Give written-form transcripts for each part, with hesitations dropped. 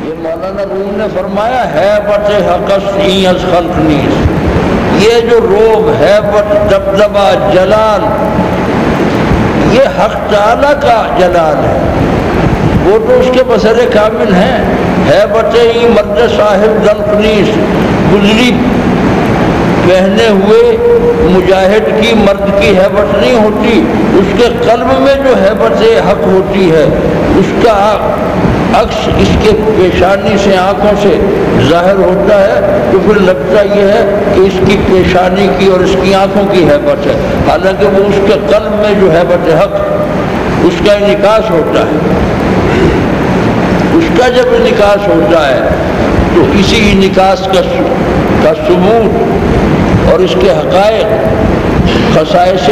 یہ مولانا روم نے فرمایا ہے بت حقص این از خلق نیز، یہ جو روب ہے بت دبدبہ جلال یہ حق تعالیٰ کا جلال ہے، وہ تو اس کے بسر کامل ہیں۔ ہے بت این مرد صاحب دلق نیز، گزری پہنے ہوئے مجاہد کی مرد کی ہیبت نہیں ہوتی، اس کے قلب میں جو ہیبت حق ہوتی ہے اس کا عکس اس کے پیشانی سے آنکھوں سے ظاہر ہوتا ہے، تو پھر لگتا یہ ہے کہ اس کی پیشانی کی اور اس کی آنکھوں کی ہیبت ہے، حالانکہ وہ اس کے قلب میں جو ہیبت حق اس کا انعکاس ہوتا ہے۔ اس کا جب انعکاس ہوتا ہے تو اسی انعکاس کا ثبوت اور اس کے حقائق خصائص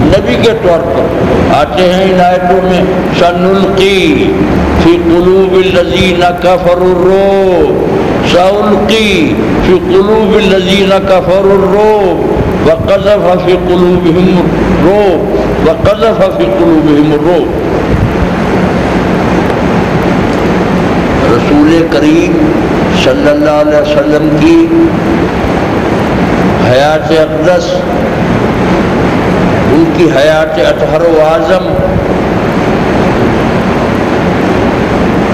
نبی کے طور پر آتے ہیں ان آیتوں میں۔ سنلقی فی قلوب الذین کفروا الرعب، سألقی فی قلوب الذین کفروا الرعب وقذف فی قلوبہم الرعب وقذف فی قلوبہم الرعب۔ رسول کریم صلی اللہ علیہ وسلم کی حیات اقدس، ان کی حیات اطہر و اعظم،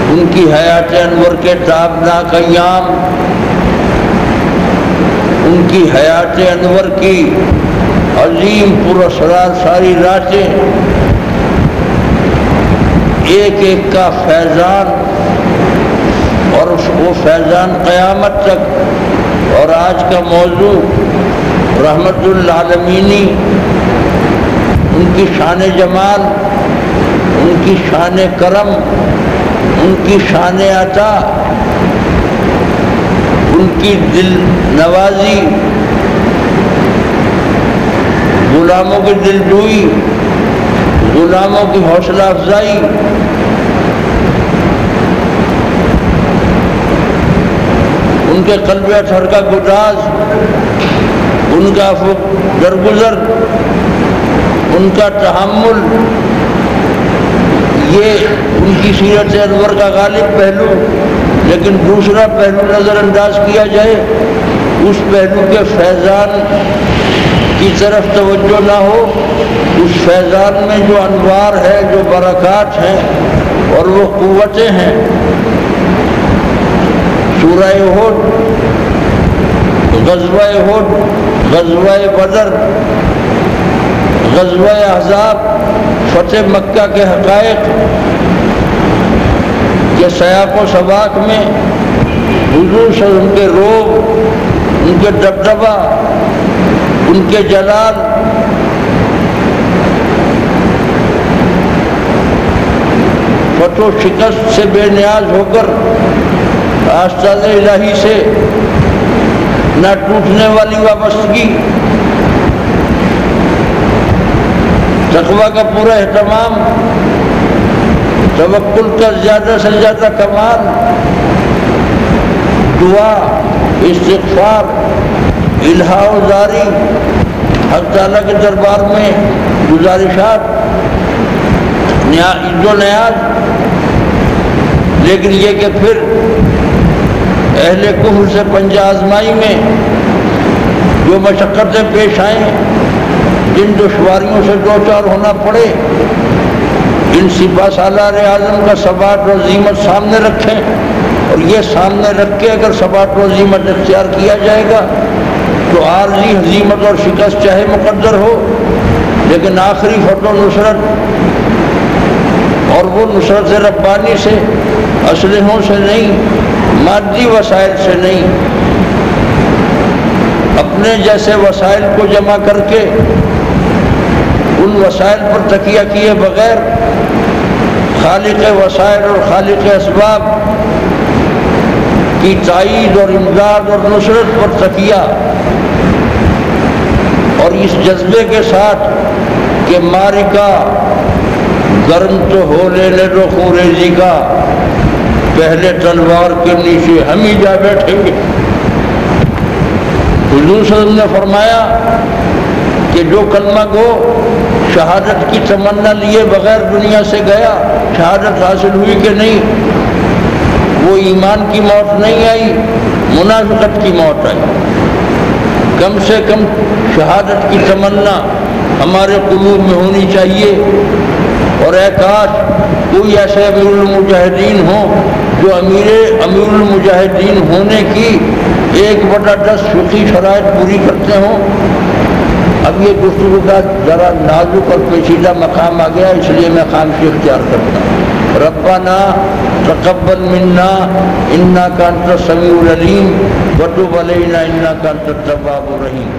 ان کی حیات انور کے تابناک ایام، ان کی حیات انور کی عظیم پراسرار ساری راتیں، ایک ایک کا فیضان، اور وہ فیضان قیامت تک، اور آج کا موضوع رحمت للعالمینی، ان کی شان جمال، ان کی شان کرم، ان کی شان عطا، ان کی دل نوازی، غلاموں کی دل جوئی، غلاموں کی حوصلہ افزائی، ان کے قلب اطہر کا گداز، ان کا درگزر، ان کا تحمل، یہ ان کی سیرت انور کا غالب پہلو۔ لیکن دوسرا پہلو نظر انداز کیا جائے، اس پہلو کے فیضان کی طرف توجہ نہ ہو، اس فیضان میں جو انوار ہے، جو برکات ہیں اور وہ قوتیں ہیں۔ سورہ احد، غزوہ احد، غزوہ بدر، غزوہ احزاب، فتح مکہ کے حقائق کے سیاق و سباق میں حضور صلی اللہ علیہ وسلم کے روب، ان کے دبدبہ، ان کے جلال، فتح و شکست سے بے نیاز ہو کر آستاذ الہی سے نہ ٹوٹنے والی وابستگی، تقویٰ کا پورا اہتمام، توکل کا زیادہ سے زیادہ کمال، دعا، استغفار، الہا و زاری، حق تعالیٰ کے دربار میں گزارشات، عز و نیاز۔ لیکن یہ کہ پھر اہل کفر سے پنجہ آزمائی میں جو مشقتیں پیش آئیں، جن دشواریوں سے دوچار ہونا پڑے، ان سپہ سالار اعظم کا ثبات و عزیمت سامنے رکھیں، اور یہ سامنے رکھ کے اگر ثبات و عزیمت اختیار کیا جائے گا تو عارضی ہزیمت اور شکست چاہے مقدر ہو، لیکن آخری فتح و نصرت، اور وہ نصرت ربانی سے، اسلحوں سے نہیں، مادی وسائل سے نہیں، اپنے جیسے وسائل کو جمع کر کے ان وسائل پر تکیہ کیے بغیر خالق وسائل اور خالق اسباب کی تائید اور امداد اور نصرت پر تکیہ، اور اس جذبے کے ساتھ کہ معرکہ گرم تو ہو لے دو خوریزی کا، پہلے تلوار کے نیچے ہم ہی جا بیٹھیں گے۔ حضور صلی اللہ علیہ وسلم نے فرمایا کہ جو کلمہ گو شہادت کی تمنا لیے بغیر دنیا سے گیا، شہادت حاصل ہوئی کہ نہیں؟ وہ ایمان کی موت نہیں آئی، منافقت کی موت آئی۔ کم سے کم شہادت کی تمنا ہمارے قلوب میں ہونی چاہیے، اور اے کاش کوئی ایسے امیر المجاہدین ہوں جو امیر المجاہدین ہونے کی 1/10 فقہی شرائط پوری کرتے ہوں۔ اب یہ گفتگو کا ذرا نازک اور پیچیدہ مقام آ گیا، اس لیے میں خاموشی اختیار کرتا ہوں۔ ربنا تقبل منا انک انت السمیع العلیم وتب علینا انک انت التواب الرحیم۔